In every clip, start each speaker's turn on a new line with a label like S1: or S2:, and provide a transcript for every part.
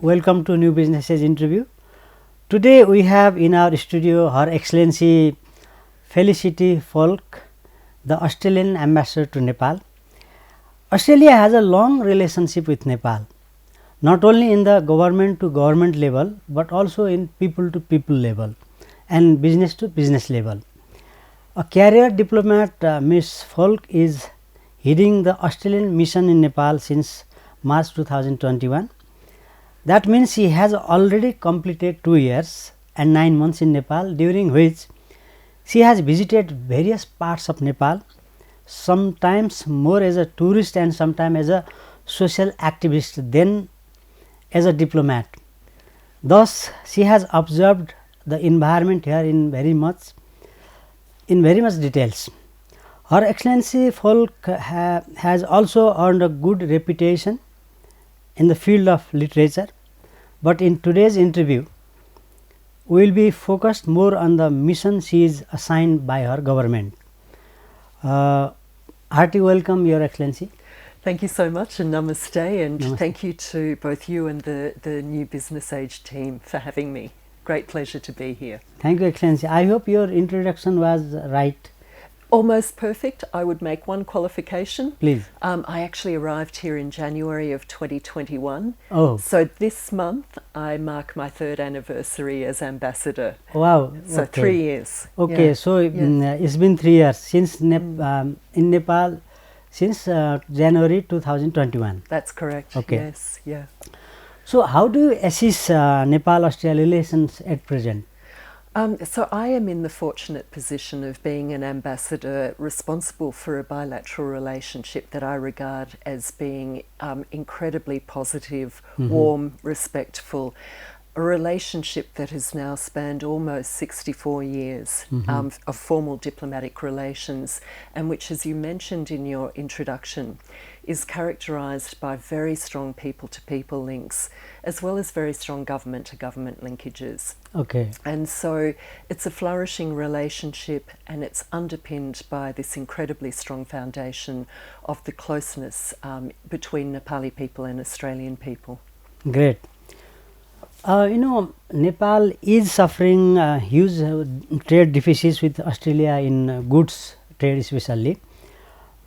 S1: welcome to New Businesses interview. Today we have in our studio Her Excellency Felicity Volk, the Australian Ambassador to Nepal. Australia has a long relationship with Nepal, not only in the government to government level, but also in people to people level and business to business level. A career diplomat, Ms. Volk is heading the Australian mission in Nepal since March 2021. That means she has already completed 2 years and 9 months in Nepal, during which she has visited various parts of Nepal, sometimes more as a tourist and sometimes as a social activist than as a diplomat. Thus, she has observed the environment here in very much details. Her Excellency Volk has also earned a good reputation in the field of literature, but in today's interview we will be focused more on the mission she is assigned by her government. Hearty welcome, Your Excellency.
S2: Thank you so much, and namaste, and
S1: Namaste.
S2: Thank you to both you and the New Business Age team for having me. Great pleasure to be here.
S1: Thank you, Excellency. I hope your introduction was right.
S2: Almost perfect. I would make one qualification.
S1: Please.
S2: I actually arrived here in January of 2021.
S1: Oh.
S2: So this month I mark my 3rd anniversary as ambassador.
S1: Wow.
S2: So
S1: okay.
S2: 3 years.
S1: Okay,
S2: Yeah.
S1: so
S2: Yeah.
S1: it's been 3 years since in Nepal since January 2021.
S2: That's correct.
S1: Okay.
S2: Yes. Yeah.
S1: So how do you assess Nepal-Australia relations at present?
S2: So I am in the fortunate position of being an ambassador responsible for a bilateral relationship that I regard as being incredibly positive, warm, respectful, a relationship that has now spanned almost 64 years of formal diplomatic relations, and which, as you mentioned in your introduction, is characterised by very strong people-to-people links, as well as very strong government-to-government linkages.
S1: Okay.
S2: And so it's a flourishing relationship, and it's underpinned by this incredibly strong foundation of the closeness between Nepali people and Australian people.
S1: Great. Nepal is suffering huge trade deficits with Australia in goods trade especially.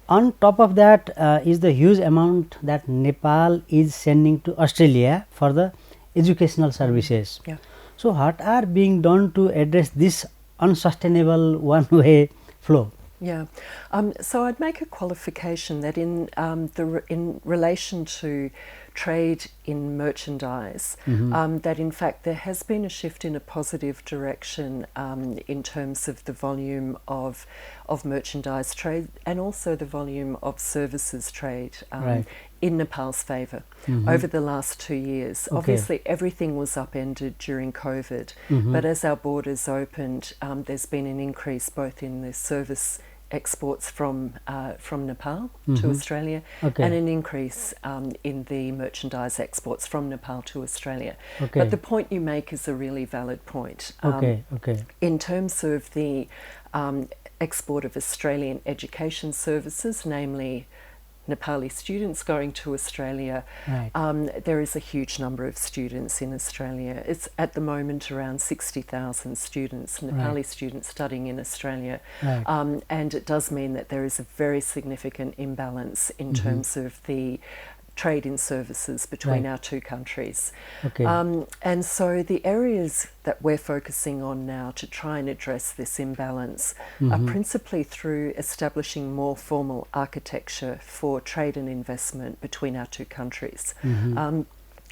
S1: On top of that is the huge amount that Nepal is sending to Australia for the educational services.
S2: Yeah.
S1: So what are being done to address this unsustainable one-way flow?
S2: Yeah, so I'd make a qualification that in relation to trade in merchandise, that in fact there has been a shift in a positive direction in terms of the volume of merchandise trade and also the volume of services trade
S1: Right.
S2: in Nepal's favour over the last 2 years.
S1: Okay.
S2: Obviously everything was upended during COVID, but as our borders opened, there's been an increase both in the service exports from Nepal to Australia,
S1: Okay.
S2: and an increase in the merchandise exports from Nepal to Australia.
S1: Okay.
S2: But the point you make is a really valid point.
S1: Okay.
S2: In terms of the export of Australian education services, namely Nepali students going to Australia,
S1: Right.
S2: there is a huge number of students in Australia. It's at the moment around 60,000 students, Nepali students studying in Australia.
S1: Right.
S2: And it does mean that there is a very significant imbalance in terms of the trade in services between
S1: Right.
S2: our two countries.
S1: Okay.
S2: And so the areas that we're focusing on now to try and address this imbalance are principally through establishing more formal architecture for trade and investment between our two countries.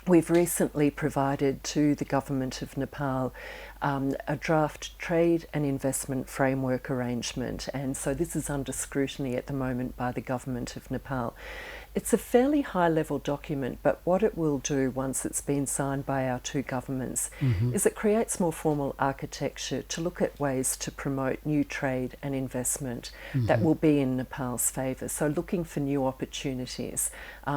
S2: We've recently provided to the government of Nepal a draft trade and investment framework arrangement, and so this is under scrutiny at the moment by the government of Nepal. It's a fairly high-level document, but what it will do once it's been signed by our two governments is it creates more formal architecture to look at ways to promote new trade and investment that will be in Nepal's favour. So looking for new opportunities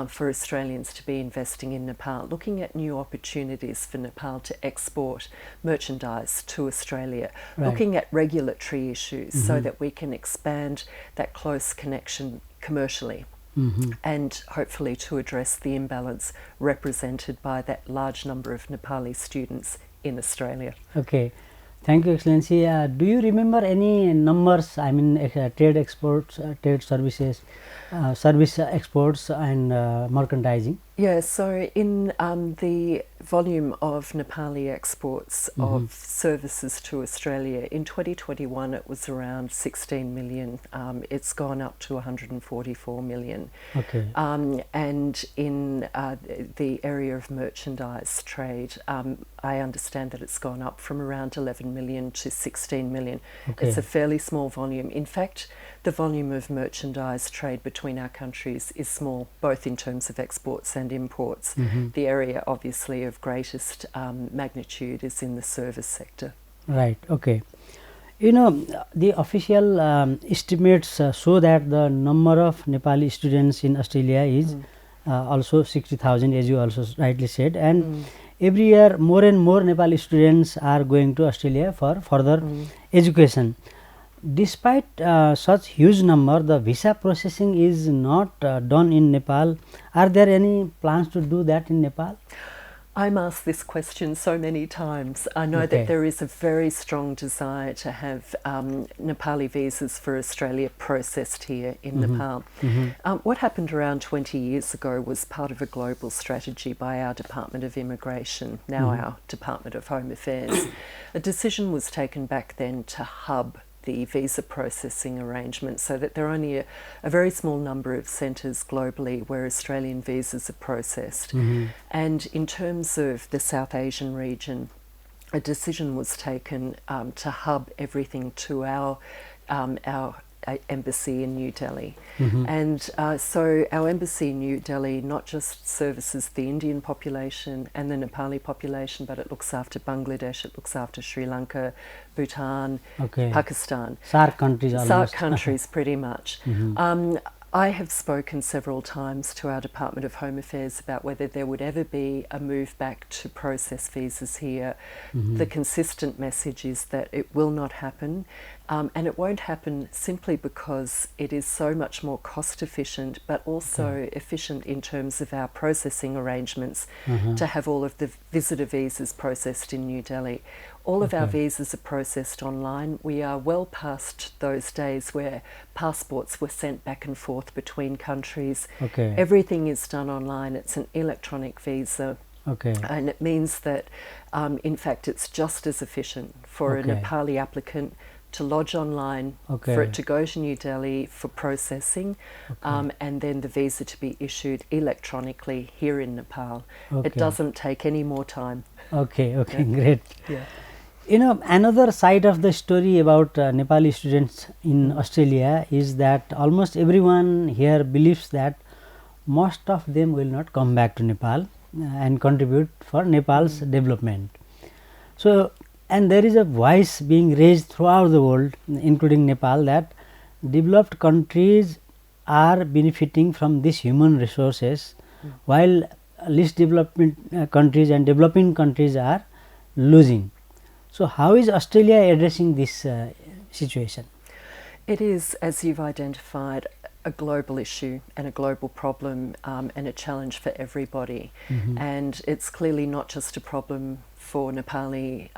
S2: for Australians to be investing in Nepal, looking at new opportunities for Nepal to export merchandise to Australia, looking at regulatory issues so that we can expand that close connection commercially. and hopefully to address the imbalance represented by that large number of Nepali students in Australia.
S1: Okay, thank you, Excellency. Do you remember any numbers? I mean, trade exports, trade services, service exports, and merchandising.
S2: Yeah, so in the volume of Nepali exports of services to Australia, in 2021 it was around 16 million. It's gone up to 144 million.
S1: Okay.
S2: And in the area of merchandise trade, I understand that it's gone up from around 11 million to 16 million.
S1: Okay.
S2: It's a fairly small volume. In fact, the volume of merchandise trade between our countries is small, both in terms of exports and imports. The area, obviously, of greatest magnitude is in the service sector.
S1: Right. Okay. You know, the official estimates show that the number of Nepali students in Australia is also 60,000, as you also rightly said, and every year more and more Nepali students are going to Australia for further education. Despite such huge number, the visa processing is not done in Nepal. Are there any plans to do that in Nepal?
S2: I'm asked this question so many times. I know that there is a very strong desire to have Nepali visas for Australia processed here in Nepal. What happened around 20 years ago was part of a global strategy by our Department of Immigration, now our Department of Home Affairs. A decision was taken back then to hub the visa processing arrangement so that there are only a very small number of centres globally where Australian visas are processed. And in terms of the South Asian region, a decision was taken to hub everything to our embassy in New Delhi. And so our embassy in New Delhi not just services the Indian population and the Nepali population, but it looks after Bangladesh, it looks after Sri Lanka, Bhutan, Pakistan.
S1: SAARC countries almost.
S2: SAARC countries pretty much. I have spoken several times to our Department of Home Affairs about whether there would ever be a move back to process visas here. The consistent message is that it will not happen, and it won't happen simply because it is so much more cost efficient, but also efficient in terms of our processing arrangements to have all of the visitor visas processed in New Delhi. All of our visas are processed online. We are well past those days where passports were sent back and forth between countries. Everything is done online. It's an electronic visa. And it means that, in fact, it's just as efficient for a Nepali applicant to lodge online, for it to go to New Delhi for processing, and then the visa to be issued electronically here in Nepal. It doesn't take any more time.
S1: Great. You know, another side of the story about Nepali students in Australia is that almost everyone here believes that most of them will not come back to Nepal and contribute for Nepal's development. So, and there is a voice being raised throughout the world, including Nepal, that developed countries are benefiting from these human resources, while least developed countries and developing countries are losing. So, how is Australia addressing this situation?
S2: It is, as you've identified, a global issue and a global problem and a challenge for everybody. And it's clearly not just a problem for Nepali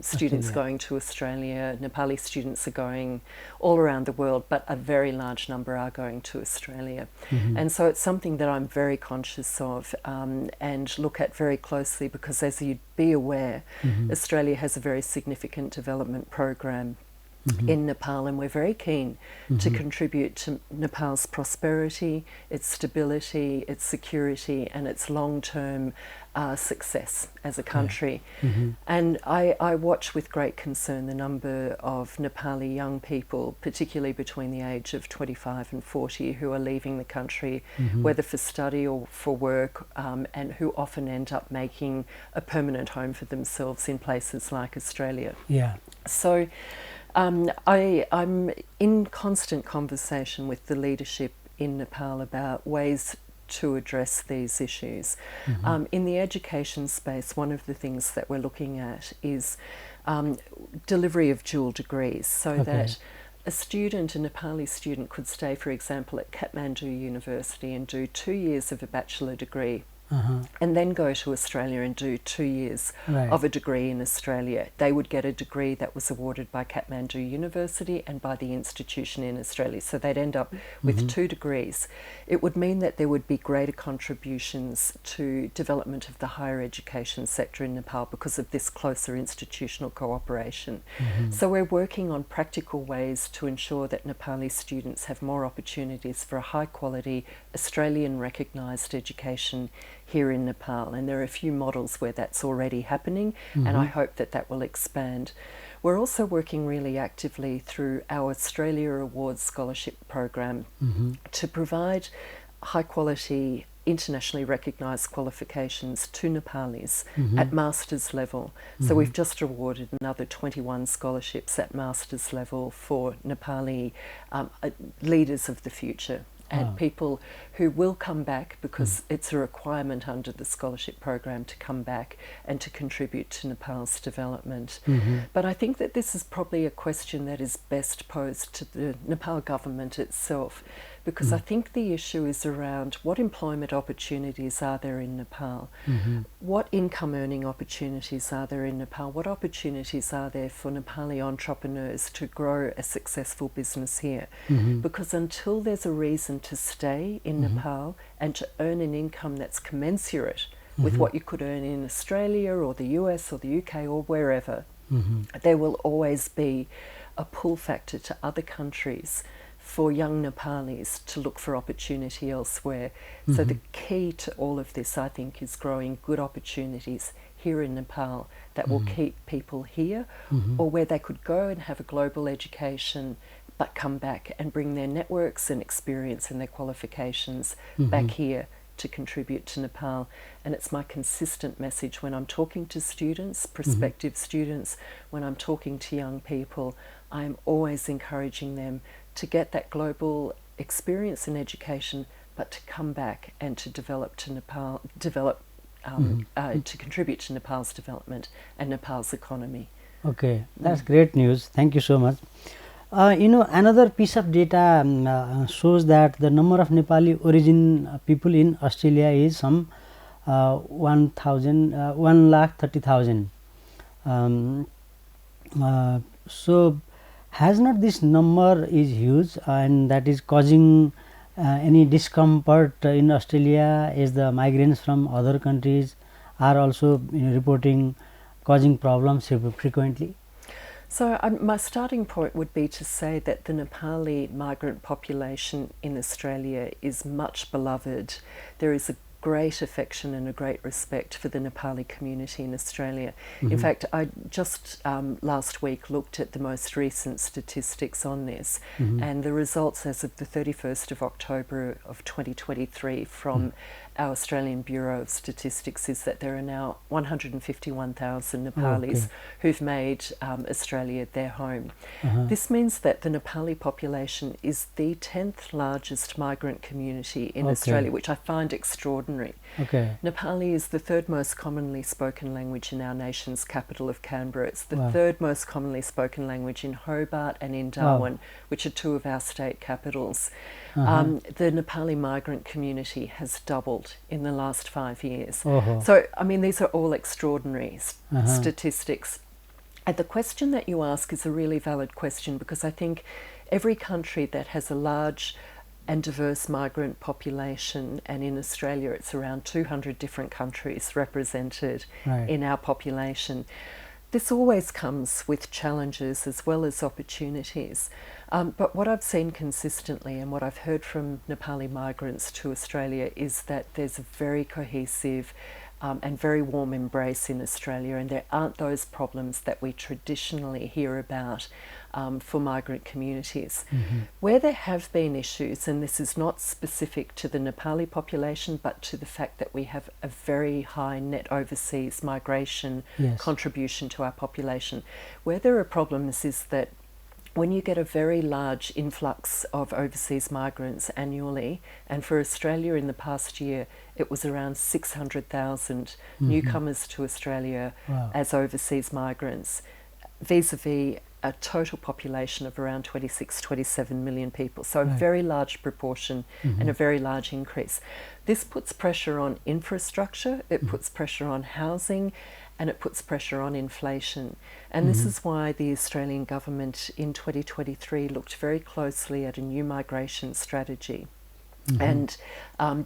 S2: students going to Australia. Nepali students are going all around the world, but a very large number are going to Australia. And so it's something that I'm very conscious of and look at very closely because, as you'd be aware, Australia has a very significant development program in Nepal, and we're very keen to contribute to Nepal's prosperity, its stability, its security, and its long-term success as a country. And I watch with great concern the number of Nepali young people, particularly between the age of 25 and 40, who are leaving the country, whether for study or for work, and who often end up making a permanent home for themselves in places like Australia. So I'm in constant conversation with the leadership in Nepal about ways to address these issues. In the education space, one of the things that we're looking at is delivery of dual degrees, so that a student, a Nepali student, could stay, for example, at Kathmandu University and do 2 years of a bachelor degree, and then go to Australia and do 2 years of a degree in Australia. They would get a degree that was awarded by Kathmandu University and by the institution in Australia. So they'd end up with 2 degrees. It would mean that there would be greater contributions to development of the higher education sector in Nepal because of this closer institutional cooperation. So we're working on practical ways to ensure that Nepali students have more opportunities for a high quality Australian recognised education here in Nepal, and there are a few models where that's already happening, and I hope that that will expand. We're also working really actively through our Australia Awards Scholarship Program to provide high quality internationally recognised qualifications to Nepalis at master's level. So we've just awarded another 21 scholarships at master's level for Nepali leaders of the future. And people who will come back because it's a requirement under the scholarship program to come back and to contribute to Nepal's development. But I think that this is probably a question that is best posed to the Nepal government itself, because I think the issue is around what employment opportunities are there in Nepal, what income earning opportunities are there in Nepal, what opportunities are there for Nepali entrepreneurs to grow a successful business here. Because until there's a reason to stay in Nepal and to earn an income that's commensurate with what you could earn in Australia or the US or the UK or wherever, there will always be a pull factor to other countries for young Nepalis to look for opportunity elsewhere. So the key to all of this, I think, is growing good opportunities here in Nepal that will keep people here, or where they could go and have a global education but come back and bring their networks and experience and their qualifications back here to contribute to Nepal. And it's my consistent message when I'm talking to students, prospective students, when I'm talking to young people, I'm always encouraging them to get that global experience in education, but to come back and to develop to Nepal, to contribute to Nepal's development and Nepal's economy.
S1: Okay, that's great news. Thank you so much. You know, another piece of data shows that the number of Nepali origin people in Australia is some 1,30,000. So has not this number is huge, and that is causing any discomfort in Australia, as the migrants from other countries are also reporting causing problems frequently?
S2: So my starting point would be to say that the Nepali migrant population in Australia is much beloved. There is a great affection and a great respect for the Nepali community in Australia. In fact, I just last week looked at the most recent statistics on this, and the results as of the 31st of October of 2023 from our Australian Bureau of Statistics is that there are now 151,000 Nepalis who've made Australia their home. This means that the Nepali population is the 10th largest migrant community in Australia, which I find extraordinary. Nepali is the 3rd most commonly spoken language in our nation's capital of Canberra. It's the 3rd most commonly spoken language in Hobart and in Darwin, which are 2 of our state capitals. The Nepali migrant community has doubled in the last 5 years. So, I mean, these are all extraordinary statistics. And the question that you ask is a really valid question, because I think every country that has a large and diverse migrant population, and in Australia it's around 200 different countries represented in our population, this always comes with challenges as well as opportunities. But what I've seen consistently and what I've heard from Nepali migrants to Australia is that there's a very cohesive and very warm embrace in Australia, and there aren't those problems that we traditionally hear about for migrant communities. Where there have been issues, and this is not specific to the Nepali population, but to the fact that we have a very high net overseas migration contribution to our population, where there are problems is that when you get a very large influx of overseas migrants annually, and for Australia in the past year it was around 600,000 newcomers to Australia as overseas migrants, vis-a-vis a total population of around 26, 27 million people. So a
S1: Right.
S2: very large proportion and a very large increase. This puts pressure on infrastructure, it puts pressure on housing, and it puts pressure on inflation. And this is why the Australian government in 2023 looked very closely at a new migration strategy. And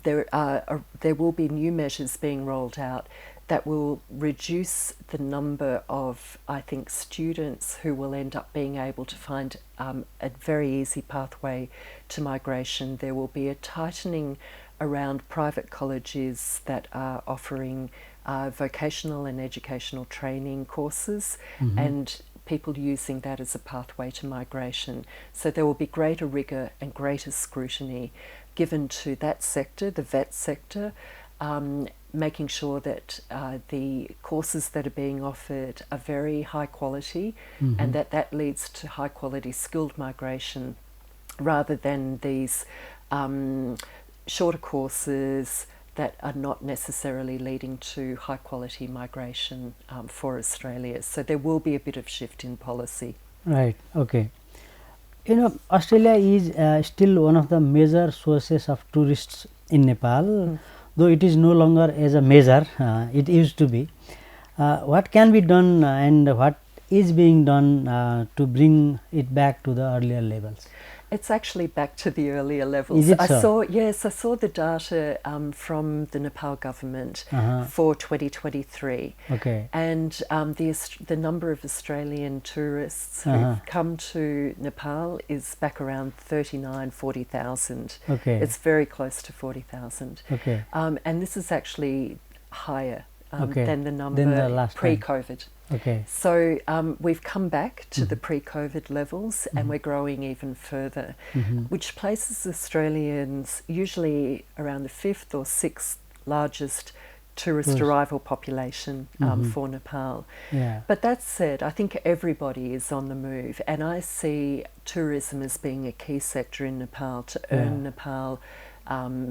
S2: there will be new measures being rolled out that will reduce the number of, I think, students who will end up being able to find a very easy pathway to migration. There will be a tightening around private colleges that are offering vocational and educational training courses and people using that as a pathway to migration. So there will be greater rigour and greater scrutiny given to that sector, the vet sector, making sure that the courses that are being offered are very high quality and that leads to high quality skilled migration rather than these shorter courses that are not necessarily leading to high quality migration for Australia. So there will be a bit of shift in policy.
S1: Right, okay. You know, Australia is still one of the major sources of tourists in Nepal, though it is no longer as a measure, it used to be. What can be done and what is being done to bring it back to the earlier levels?
S2: It's actually back to the earlier levels.
S1: Is it so?
S2: I saw the data from the Nepal government for 2023.
S1: Okay.
S2: And the number of Australian tourists who've come to Nepal is back around 40,000.
S1: Okay.
S2: It's very close to 40,000.
S1: Okay.
S2: And this is actually higher
S1: Okay.
S2: than the number
S1: Than the last time.
S2: pre-COVID.
S1: Okay.
S2: So we've come back to the pre-COVID levels and we're growing even further, which places Australians usually around the 5th or 6th largest tourist arrival population for Nepal.
S1: Yeah.
S2: But that said, I think everybody is on the move, and I see tourism as being a key sector in Nepal to earn Nepal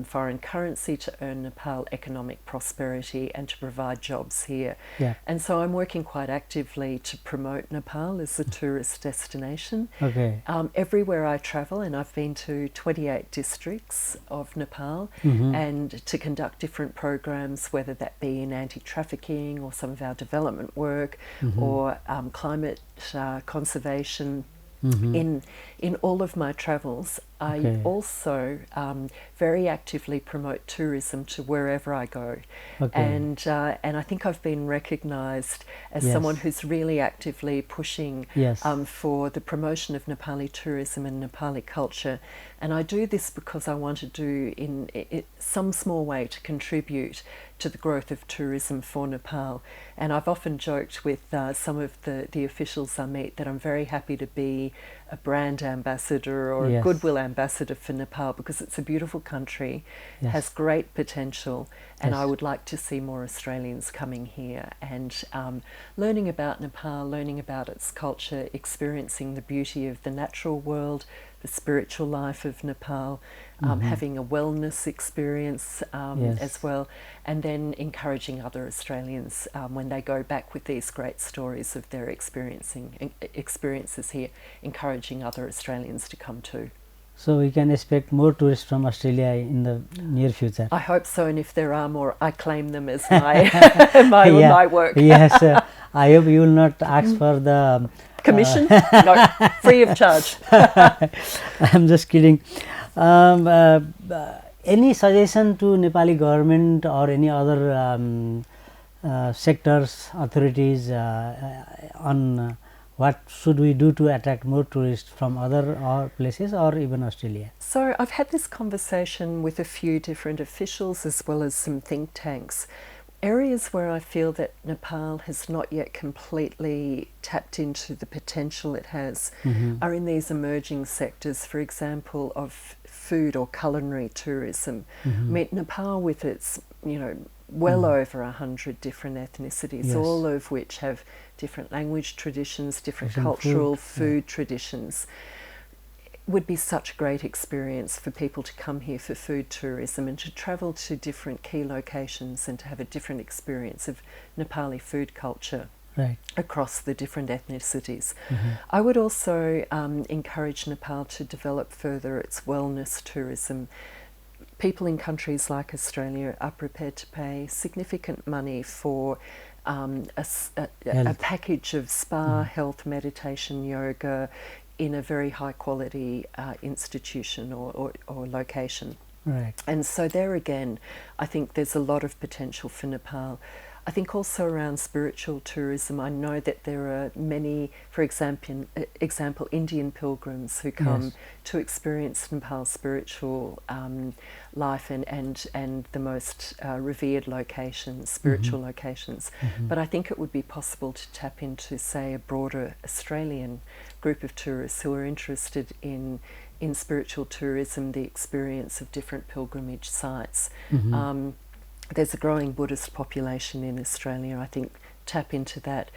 S2: foreign currency, to earn Nepal economic prosperity and to provide jobs here.
S1: Yeah.
S2: And so I'm working quite actively to promote Nepal as a tourist destination.
S1: Okay.
S2: Everywhere I travel, and I've been to 28 districts of Nepal, and to conduct different programs, whether that be in anti-trafficking or some of our development work or climate conservation. In all of my travels, I also very actively promote tourism to wherever I go, and I think I've been recognised as someone who's really actively pushing for the promotion of Nepali tourism and Nepali culture, and I do this because I want to do in some small way to contribute to the growth of tourism for Nepal. And I've often joked with some of the officials I meet that I'm very happy to be a brand ambassador or a goodwill ambassador for Nepal, because it's a beautiful country, has great potential, and I would like to see more Australians coming here and learning about Nepal, learning about its culture, experiencing the beauty of the natural world, the spiritual life of Nepal, having a wellness experience as well, and then encouraging other Australians when they go back with these great stories of their experiences here, encouraging other Australians to come too.
S1: So we can expect more tourists from Australia in the near future.
S2: I hope so, and if there are more, I claim them as my my work.
S1: Yes, I hope you will not ask for the
S2: commission. No, free of charge.
S1: I'm just kidding. Any suggestion to Nepali government or any other sectors, authorities on what should we do to attract more tourists from other places or even Australia?
S2: So I've had this conversation with a few different officials as well as some think tanks. Areas where I feel that Nepal has not yet completely tapped into the potential it has are in these emerging sectors, for example, of food or culinary tourism. I mean, Nepal, with its, well over 100 different ethnicities, all of which have different language traditions, different cultural food traditions, would be such a great experience for people to come here for food tourism and to travel to different key locations and to have a different experience of Nepali food culture.
S1: Right.
S2: across the different ethnicities. I would also encourage Nepal to develop further its wellness tourism. People in countries like Australia are prepared to pay significant money for a package of spa, health, meditation, yoga in a very high quality institution or location.
S1: Right.
S2: And so there again, I think there's a lot of potential for Nepal. I think also around spiritual tourism, I know that there are many, for example, Indian pilgrims who come to experience Nepal's spiritual life and the most revered locations, spiritual locations. But I think it would be possible to tap into, say, a broader Australian group of tourists who are interested in spiritual tourism, the experience of different pilgrimage sites. There's a growing Buddhist population in Australia. I think tap into that.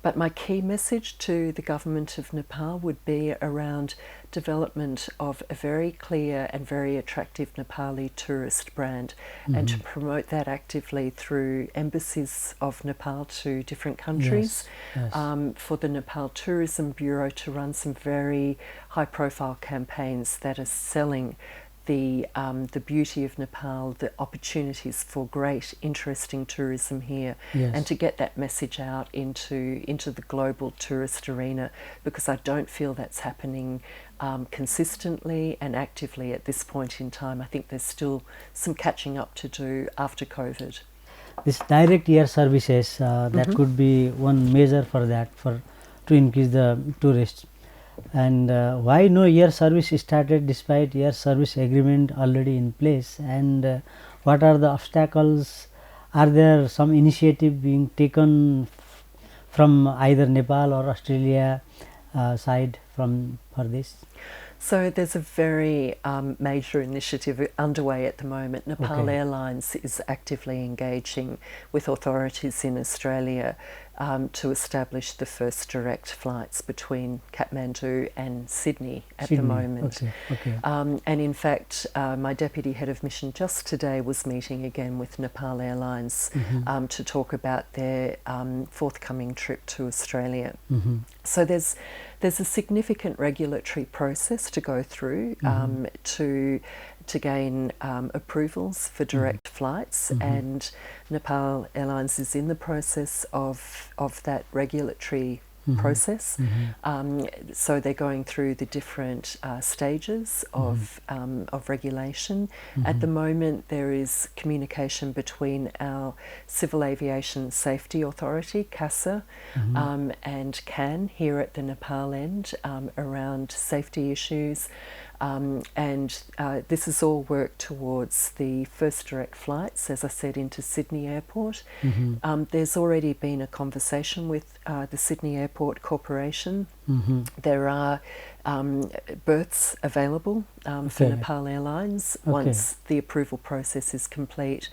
S2: But my key message to the government of Nepal would be around development of a very clear and very attractive Nepali tourist brand, and to promote that actively through embassies of Nepal to different countries. For the Nepal Tourism Bureau to run some very high-profile campaigns that are selling the beauty of Nepal, the opportunities for great, interesting tourism here, and to get that message out into the global tourist arena, because I don't feel that's happening consistently and actively at this point in time. I think there's still some catching up to do after COVID.
S1: This direct air services, that could be one measure for that, to increase the tourists. And why no air service started despite air service agreement already in place, and what are the obstacles? Are there some initiative being taken from either Nepal or Australia side for this?
S2: So there's a very major initiative underway at the moment. Nepal Airlines is actively engaging with authorities in Australia to establish the first direct flights between Kathmandu and Sydney at the moment. And in fact, my Deputy Head of Mission just today was meeting again with Nepal Airlines to talk about their forthcoming trip to Australia. So there's a significant regulatory process to go through to gain approvals for direct flights, and Nepal Airlines is in the process of that regulatory process. So they're going through the different stages of regulation. At the moment, there is communication between our Civil Aviation Safety Authority, CASA, and CAN here at the Nepal end around safety issues. And this is all worked towards the first direct flights, as I said, into Sydney Airport. There's already been a conversation with the Sydney Airport Corporation. There are berths available for Nepal Airlines once the approval process is complete.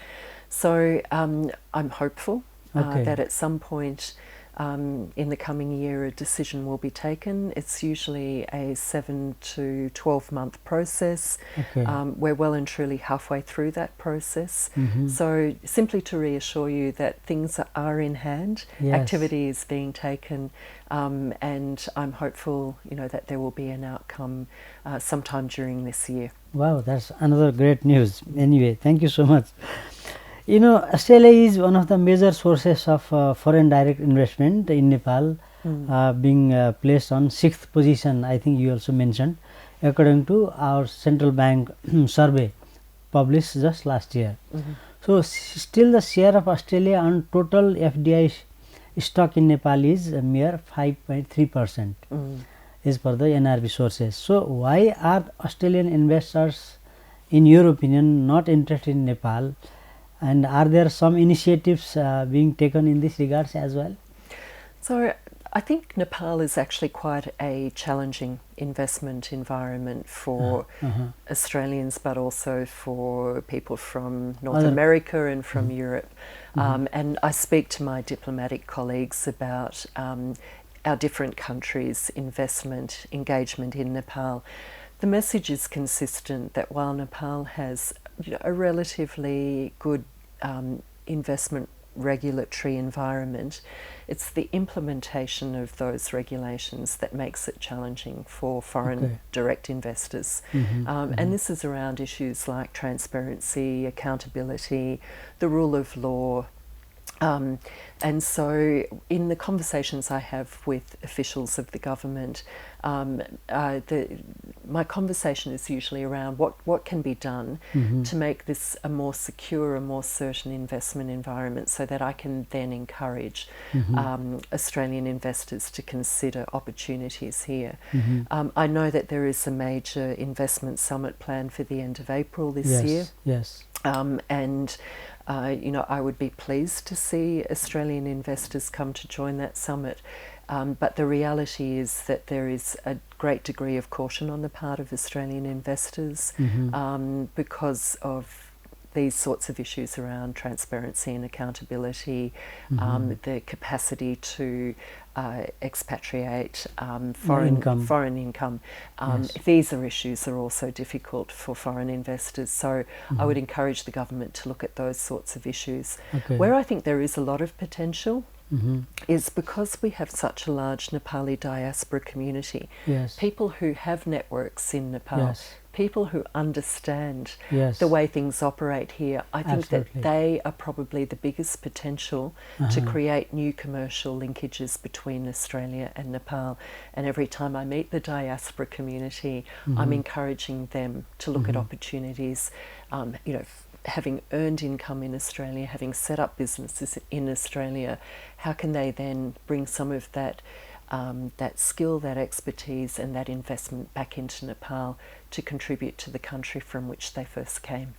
S2: So I'm hopeful that at some point in the coming year a decision will be taken. It's usually a 7 to 12 month process. We're well and truly halfway through that process. So simply to reassure you that things are in hand, activity is being taken, and I'm hopeful, that there will be an outcome sometime during this year.
S1: Wow, that's another great news. Anyway, thank you so much. Australia is one of the major sources of foreign direct investment in Nepal, being placed on 6th position, I think you also mentioned, according to our central bank survey published just last year. So still the share of Australia on total FDI stock in Nepal is a mere 5.3%, is per the NRB sources. So why are Australian investors, in your opinion, not interested in Nepal? And are there some initiatives being taken in this regards as well?
S2: So I think Nepal is actually quite a challenging investment environment for Australians, but also for people from North America and from Europe. And I speak to my diplomatic colleagues about our different countries' investment engagement in Nepal. The message is consistent that while Nepal has a relatively good investment regulatory environment. It's the implementation of those regulations that makes it challenging for foreign direct investors. And this is around issues like transparency, accountability, the rule of law. And so in the conversations I have with officials of the government, my conversation is usually around what can be done to make this a more secure, a more certain investment environment, so that I can then encourage Australian investors to consider opportunities here. I know that there is a major investment summit planned for the end of April this year.
S1: Yes.
S2: And you know, I would be pleased to see Australian investors come to join that summit. But the reality is that there is a great degree of caution on the part of Australian investors because of these sorts of issues around transparency and accountability, the capacity to expatriate foreign income. Visa issues are also difficult for foreign investors, so I would encourage the government to look at those sorts of issues. Where I think there is a lot of potential is because we have such a large Nepali diaspora community, people who have networks in Nepal, people who understand the way things operate here. I think that they are probably the biggest potential to create new commercial linkages between Australia and Nepal. And every time I meet the diaspora community, I'm encouraging them to look at opportunities, you know, having earned income in Australia, having set up businesses in Australia, how can they then bring some of that that skill, that expertise and that investment back into Nepal to contribute to the country from which they first came.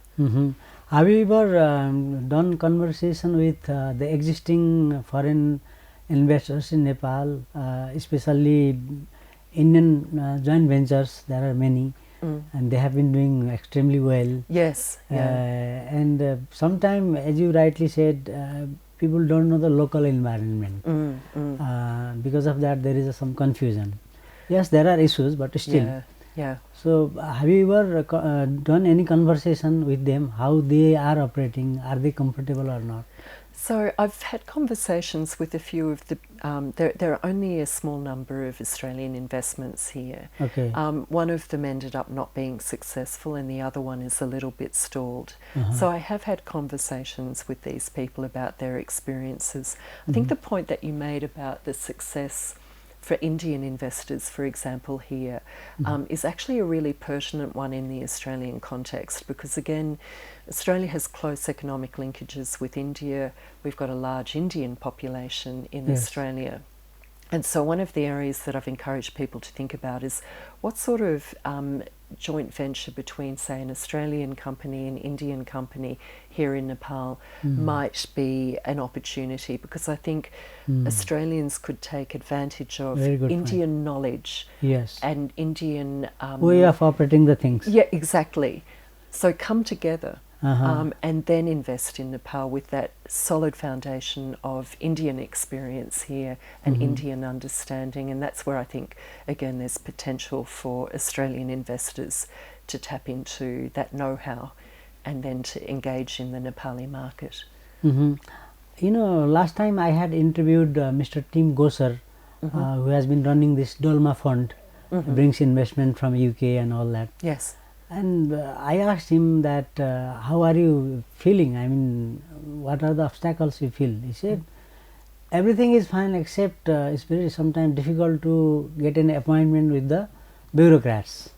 S1: Have you ever done conversation with the existing foreign investors in Nepal, especially Indian joint ventures? There are many. And they have been doing extremely well.
S2: Yes.
S1: And sometimes, as you rightly said, people don't know the local environment. Because of that, there is some confusion. Yes, there are issues, but still. So, have you ever done any conversation with them, how they are operating? Are they comfortable or not?
S2: So I've had conversations with a few of the, there are only a small number of Australian investments here. One of them ended up not being successful and the other one is a little bit stalled. So I have had conversations with these people about their experiences. I think the point that you made about the success for Indian investors, for example, here, is actually a really pertinent one in the Australian context, because again, Australia has close economic linkages with India. We've got a large Indian population in Australia. And so one of the areas that I've encouraged people to think about is what sort of joint venture between, say, an Australian company and Indian company here in Nepal might be an opportunity, because I think Australians could take advantage of Indian knowledge and Indian
S1: way of operating the things.
S2: Yeah, exactly. So come together and then invest in Nepal with that solid foundation of Indian experience here and Indian understanding. And that's where I think, again, there's potential for Australian investors to tap into that know-how and then to engage in the Nepali market.
S1: You know, last time I had interviewed Mr. Tim Gosar, who has been running this Dolma fund, brings investment from UK and all that. And I asked him that, how are you feeling? I mean, what are the obstacles you feel? He said, everything is fine except it's very sometimes difficult to get an appointment with the bureaucrats.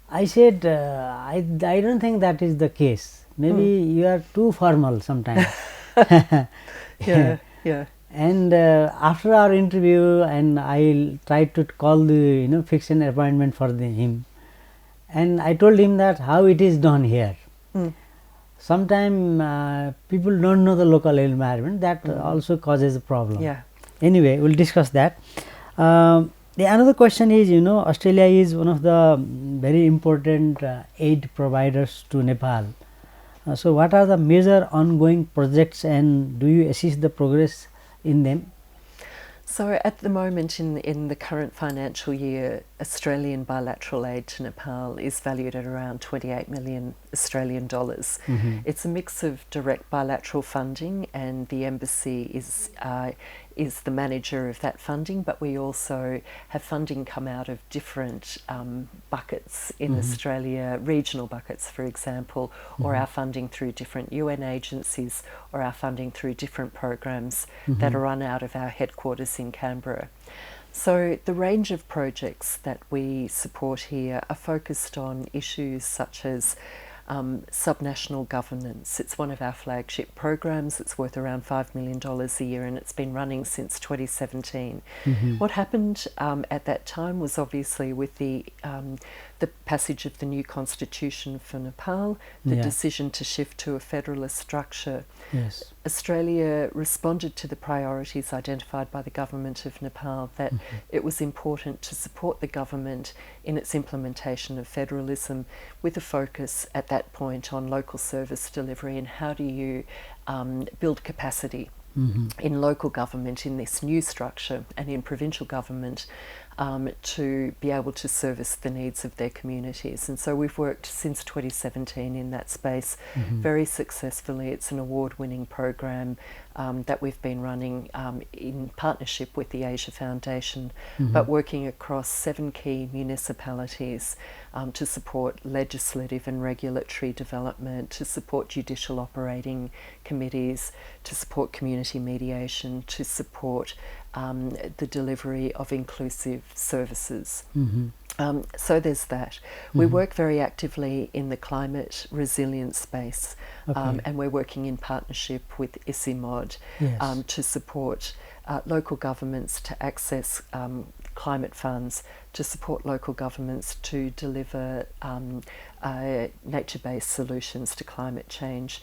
S1: I said, I don't think that is the case. Maybe you are too formal sometimes. And after our interview, and I tried to call the, fix an appointment for him. And I told him that how it is done here. Sometimes people don't know the local environment, that also causes a problem. Anyway, we'll discuss that. The another question is, Australia is one of the very important aid providers to Nepal. So what are the major ongoing projects and do you assist the progress in them?
S2: So at the moment in the current financial year, Australian bilateral aid to Nepal is valued at around 28 million Australian dollars. It's a mix of direct bilateral funding, and the embassy is the manager of that funding, but we also have funding come out of different buckets in Australia, regional buckets, for example, or our funding through different UN agencies, or our funding through different programs that are run out of our headquarters in Canberra. So the range of projects that we support here are focused on issues such as subnational governance. It's one of our flagship programs. It's worth around $5 million a year, and it's been running since 2017. What happened at that time was obviously with the passage of the new constitution for Nepal, the decision to shift to a federalist structure. Australia responded to the priorities identified by the government of Nepal, that it was important to support the government in its implementation of federalism, with a focus at that point on local service delivery and how do you build capacity in local government in this new structure and in provincial government to be able to service the needs of their communities. And so we've worked since 2017 in that space very successfully. It's an award-winning program that we've been running in partnership with the Asia Foundation, but working across 7 key municipalities to support legislative and regulatory development, to support judicial operating committees, to support community mediation, to support the delivery of inclusive services. So there's that. We work very actively in the climate resilience space, and we're working in partnership with ICIMOD to support local governments to access climate funds, to support local governments to deliver nature-based solutions to climate change,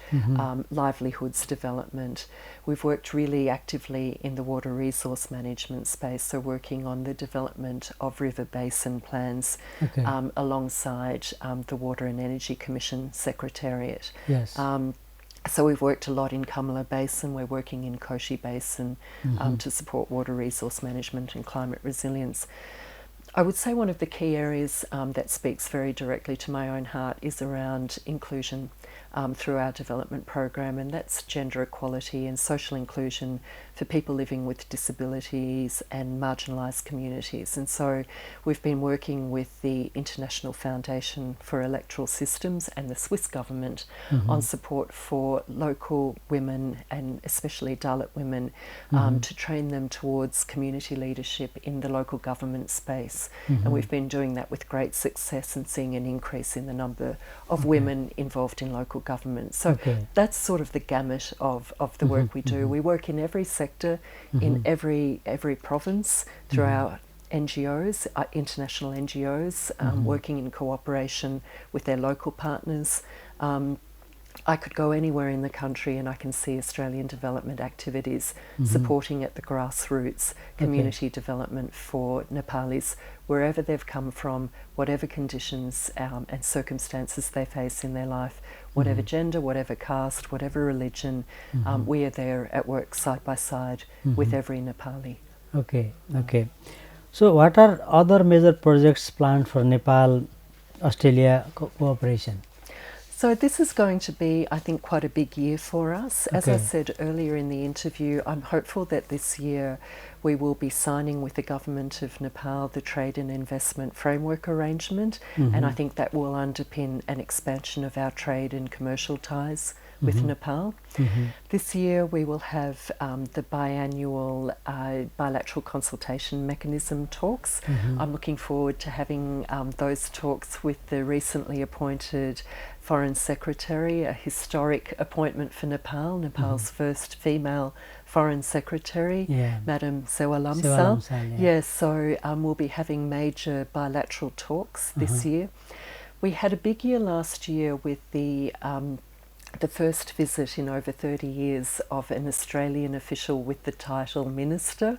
S2: livelihoods development. We've worked really actively in the water resource management space, so working on the development of river basin plans alongside the Water and Energy Commission Secretariat. So we've worked a lot in Kamala Basin, we're working in Koshi Basin to support water resource management and climate resilience. I would say one of the key areas that speaks very directly to my own heart is around inclusion through our development program, and that's gender equality and social inclusion for people living with disabilities and marginalised communities. And so we've been working with the International Foundation for Electoral Systems and the Swiss government on support for local women, and especially Dalit women, to train them towards community leadership in the local government space. And we've been doing that with great success and seeing an increase in the number of women involved in local government. So that's sort of the gamut of the work we do. We work in every sector, in every province, through our NGOs, international NGOs, working in cooperation with their local partners. I could go anywhere in the country and I can see Australian development activities supporting at the grassroots community development for Nepalis, wherever they've come from, whatever conditions and circumstances they face in their life, whatever gender, whatever caste, whatever religion, we are there at work side by side with every Nepali.
S1: Okay. So what are other major projects planned for Nepal Australia cooperation?
S2: So this is going to be, I think, quite a big year for us. As I said earlier in the interview, I'm hopeful that this year we will be signing with the government of Nepal the Trade and Investment Framework Arrangement, and I think that will underpin an expansion of our trade and commercial ties with Nepal. This year we will have the biannual bilateral consultation mechanism talks. I'm looking forward to having those talks with the recently appointed Foreign Secretary, a historic appointment for Nepal, Nepal's first female Foreign Secretary, Madam Sewalamsa. Yes, so we'll be having major bilateral talks this year. We had a big year last year with the first visit in over 30 years of an Australian official with the title Minister.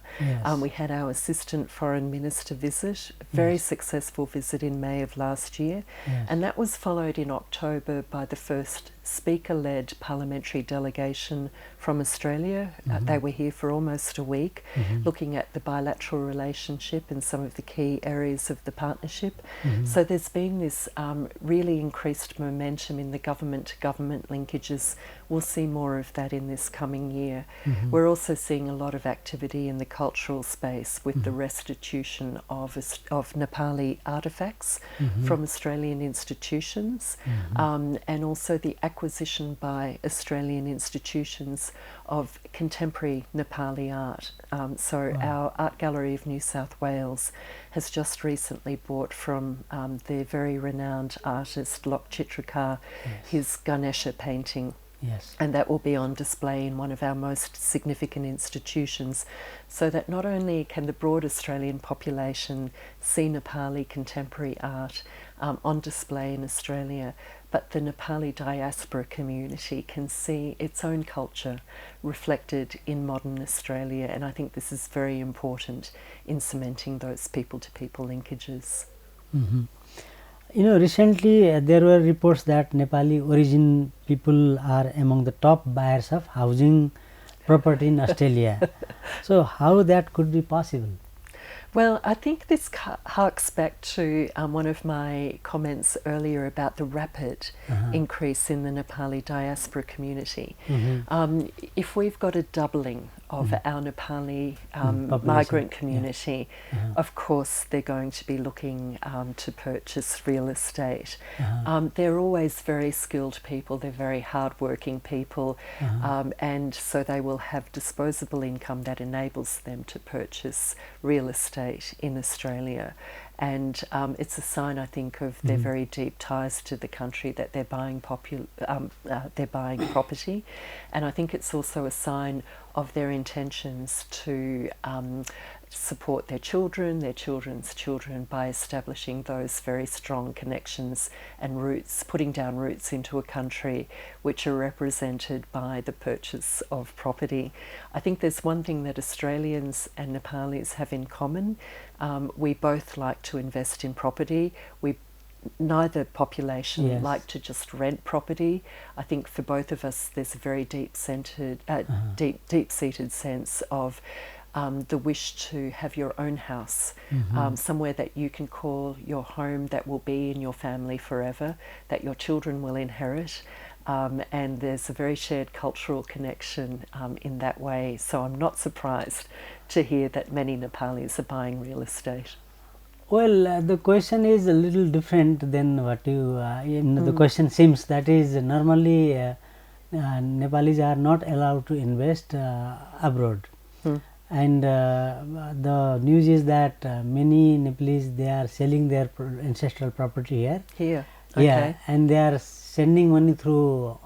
S2: We had our Assistant Foreign Minister visit, a very successful visit in May of last year, and that was followed in October by the first speaker-led parliamentary delegation from Australia. They were here for almost a week, looking at the bilateral relationship and some of the key areas of the partnership. So there's been this really increased momentum in the government-to-government linkages. We'll see more of that in this coming year. We're also seeing a lot of activity in the cultural space with the restitution of Nepali artefacts from Australian institutions, and also the acquisition by Australian institutions of contemporary Nepali art. Our Art Gallery of New South Wales has just recently bought from the very renowned artist Lok Chitrakar his Ganesha painting.
S1: Yes.
S2: And that will be on display in one of our most significant institutions, so that not only can the broad Australian population see Nepali contemporary art on display in Australia, but the Nepali diaspora community can see its own culture reflected in modern Australia, and I think this is very important in cementing those people-to-people linkages.
S1: You know, recently there were reports that Nepali origin people are among the top buyers of housing property in Australia. So how that could be possible?
S2: Well, I think this harks back to one of my comments earlier about the rapid increase in the Nepali diaspora community. If we've got a doubling of our Nepali migrant community, of course they're going to be looking to purchase real estate. They're always very skilled people, they're very hardworking people, and so they will have disposable income that enables them to purchase real estate in Australia. And it's a sign, I think, of their very deep ties to the country that they're buying property, and I think it's also a sign of their intentions to support their children, their children's children, by establishing those very strong connections and roots, putting down roots into a country which are represented by the purchase of property. I think there's one thing that Australians and Nepalis have in common. We both like to invest in property. Neither population like to just rent property. I think for both of us there's a very deep-seated sense of the wish to have your own house, somewhere that you can call your home, that will be in your family forever, that your children will inherit. And there's a very shared cultural connection in that way. So I'm not surprised to hear that many Nepalis are buying real estate.
S1: Well, the question is a little different than what you, the question seems. That is, normally Nepalis are not allowed to invest abroad. And the news is that many Nepalese, they are selling their ancestral property here.
S2: Here, okay.
S1: Yeah, and they are sending money through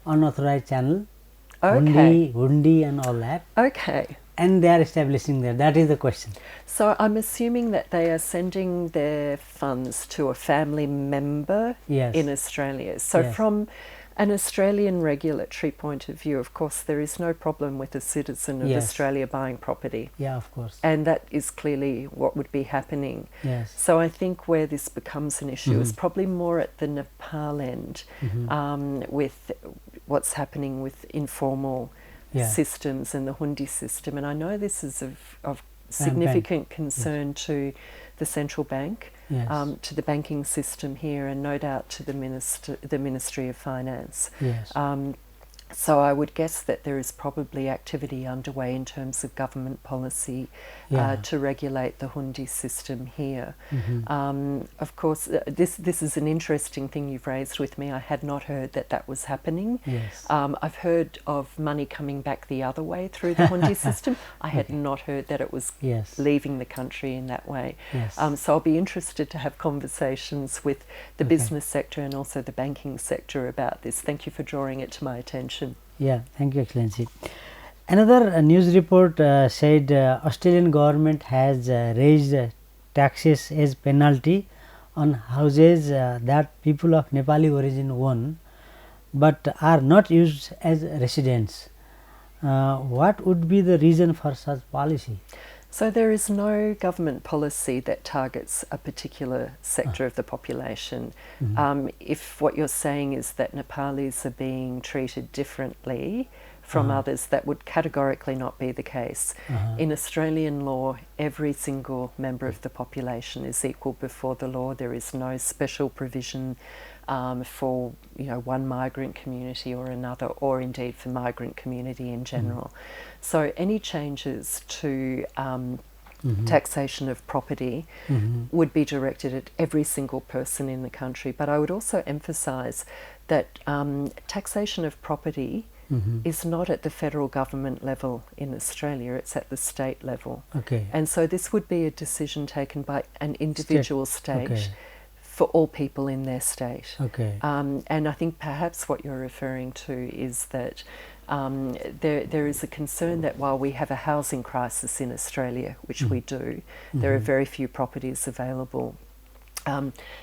S1: unauthorized channel,
S2: Okay.
S1: hundi and all that.
S2: Okay.
S1: And they are establishing there. That is the question.
S2: So I'm assuming that they are sending their funds to a family member in Australia. So from an Australian regulatory point of view, of course, there is no problem with a citizen of Australia buying property.
S1: Yeah, of course.
S2: And that is clearly what would be happening.
S1: Yes.
S2: So I think where this becomes an issue is probably more at the Nepal end, with what's happening with informal systems and the hundi system. And I know this is of significant concern to the central bank, to the banking system here, and no doubt to the Ministry of Finance.
S1: Yes.
S2: So I would guess that there is probably activity underway in terms of government policy to regulate the hundi system here. Of course, this is an interesting thing you've raised with me. I had not heard that that was happening.
S1: Yes.
S2: I've heard of money coming back the other way through the hundi system. I had not heard that it was leaving the country in that way.
S1: Yes.
S2: So I'll be interested to have conversations with the business sector and also the banking sector about this. Thank you for drawing it to my attention.
S1: Yeah, thank you, Excellency. Another news report said Australian government has raised taxes as penalty on houses that people of Nepali origin own but are not used as residents. What would be the reason for such policy?
S2: So there is no government policy that targets a particular sector of the population. If what you're saying is that Nepalis are being treated differently from others, that would categorically not be the case. In Australian law, every single member of the population is equal before the law. There is no special provision for one migrant community or another, or indeed for migrant community in general. So any changes to taxation of property would be directed at every single person in the country. But I would also emphasise that taxation of property is not at the federal government level in Australia, it's at the state level.
S1: Okay.
S2: And so this would be a decision taken by an individual state for all people in their state.
S1: Okay.
S2: And I think perhaps what you're referring to is that there is a concern that while we have a housing crisis in Australia, which we do, there are very few properties available.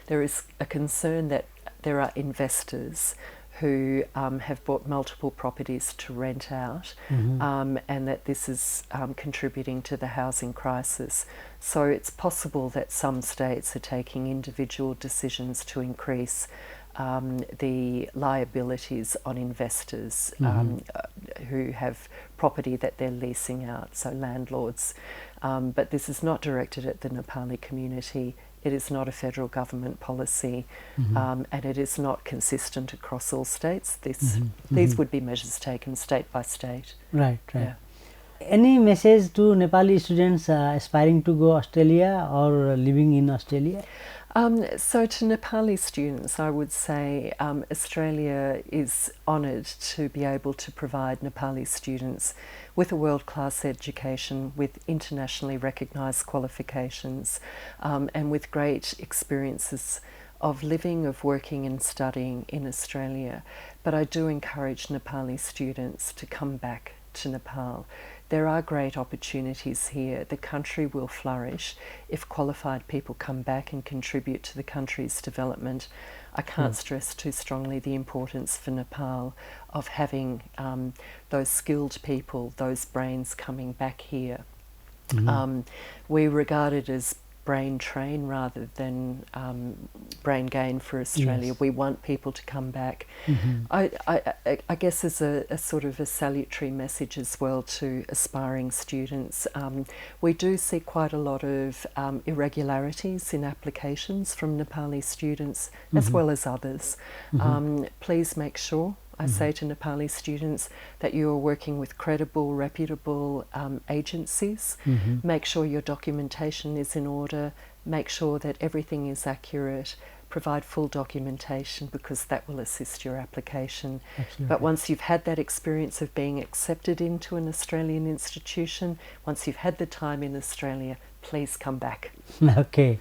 S2: There is a concern that there are investors who have bought multiple properties to rent out, and that this is contributing to the housing crisis. So it's possible that some states are taking individual decisions to increase the liabilities on investors who have property that they're leasing out, so landlords. But this is not directed at the Nepali community. It is not a federal government policy, and it is not consistent across all states. These would be measures taken state by state.
S1: Right, right.
S2: Yeah.
S1: Any message to Nepali students aspiring to go Australia or living in Australia?
S2: So to Nepali students, I would say Australia is honoured to be able to provide Nepali students with a world-class education, with internationally recognised qualifications, and with great experiences of living, of working and studying in Australia. But I do encourage Nepali students to come back to Nepal. There are great opportunities here. The country will flourish if qualified people come back and contribute to the country's development. I can't stress too strongly the importance for Nepal of having those skilled people, those brains coming back here. We regard it as brain train rather than brain gain for Australia.
S1: Yes.
S2: We want people to come back. I guess as a sort of a salutary message as well to aspiring students, we do see quite a lot of irregularities in applications from Nepali students as well as others. Please make sure, I say to Nepali students, that you are working with credible, reputable agencies. Make sure your documentation is in order. Make sure that everything is accurate. Provide full documentation, because that will assist your application.
S1: Absolutely.
S2: But once you've had that experience of being accepted into an Australian institution, once you've had the time in Australia, please come back.
S1: Okay.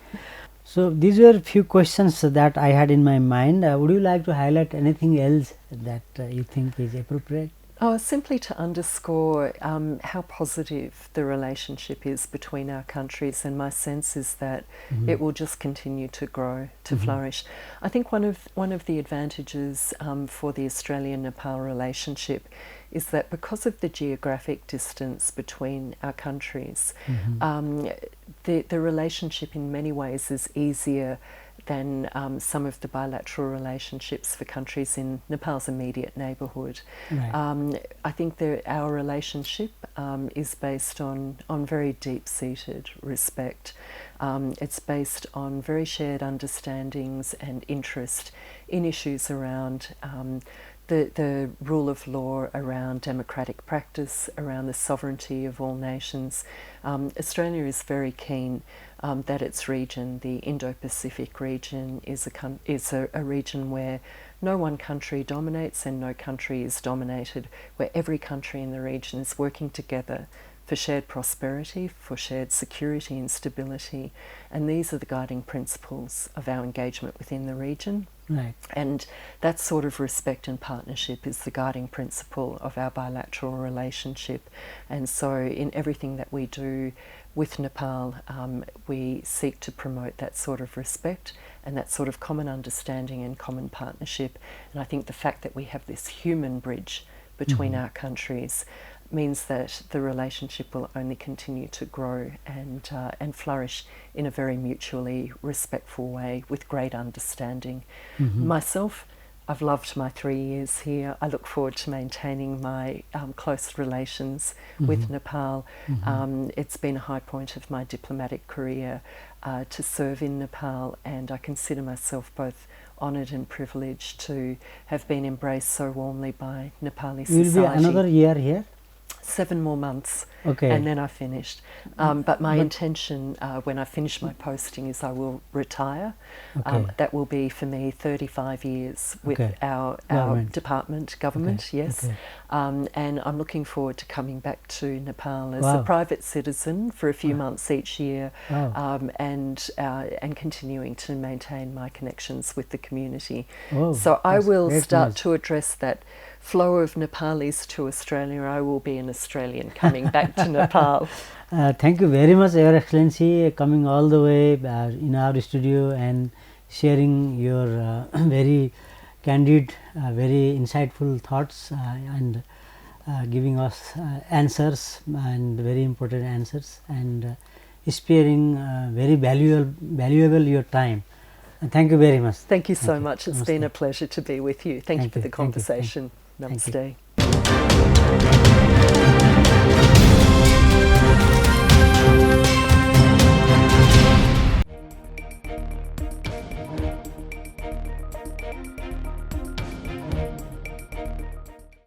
S1: So these were a few questions that I had in my mind. Would you like to highlight anything else that you think is appropriate?
S2: Simply to underscore how positive the relationship is between our countries, and my sense is that it will just continue to grow, to flourish. I think one of the advantages for the Australia-Nepal relationship is that because of the geographic distance between our countries, the relationship in many ways is easier than some of the bilateral relationships for countries in Nepal's immediate neighbourhood.
S1: Right.
S2: I think our relationship is based on very deep-seated respect. It's based on very shared understandings and interest in issues around the rule of law, around democratic practice, around the sovereignty of all nations. Australia is very keen that its region, the Indo-Pacific region, is a region where no one country dominates and no country is dominated, where every country in the region is working together for shared prosperity, for shared security and stability. And these are the guiding principles of our engagement within the region.
S1: Right.
S2: And that sort of respect and partnership is the guiding principle of our bilateral relationship. And so in everything that we do with Nepal, we seek to promote that sort of respect and that sort of common understanding and common partnership. And I think the fact that we have this human bridge between our countries means that the relationship will only continue to grow and flourish in a very mutually respectful way with great understanding. Myself, I've loved my 3 years here. I look forward to maintaining my close relations with Nepal. It's been a high point of my diplomatic career to serve in Nepal, and I consider myself both honoured and privileged to have been embraced so warmly by Nepali society.
S1: You will be another year here?
S2: 7 more months,
S1: Okay.
S2: and then I finished. But my intention when I finish my posting is I will retire.
S1: Okay.
S2: That will be for me 35 years with
S1: Okay.
S2: our government,
S1: Okay.
S2: yes.
S1: Okay.
S2: And I'm looking forward to coming back to Nepal as
S1: Wow.
S2: a private citizen for a few months each year,
S1: Wow.
S2: and continuing to maintain my connections with the community.
S1: Oh,
S2: So I
S1: that's
S2: will
S1: great
S2: start
S1: news.
S2: to address that flow of Nepalis to Australia. I will be an Australian coming back to Nepal.
S1: Thank you very much, Your Excellency, coming all the way in our studio and sharing your very candid, very insightful thoughts and giving us answers, and very important answers, and sparing very valuable your time. Thank you very much.
S2: Thank you so much. It's been
S1: Namaste.
S2: a pleasure to be with you. Thank you for the
S1: Thank you.
S2: conversation.
S1: Thank you.
S2: Namaste.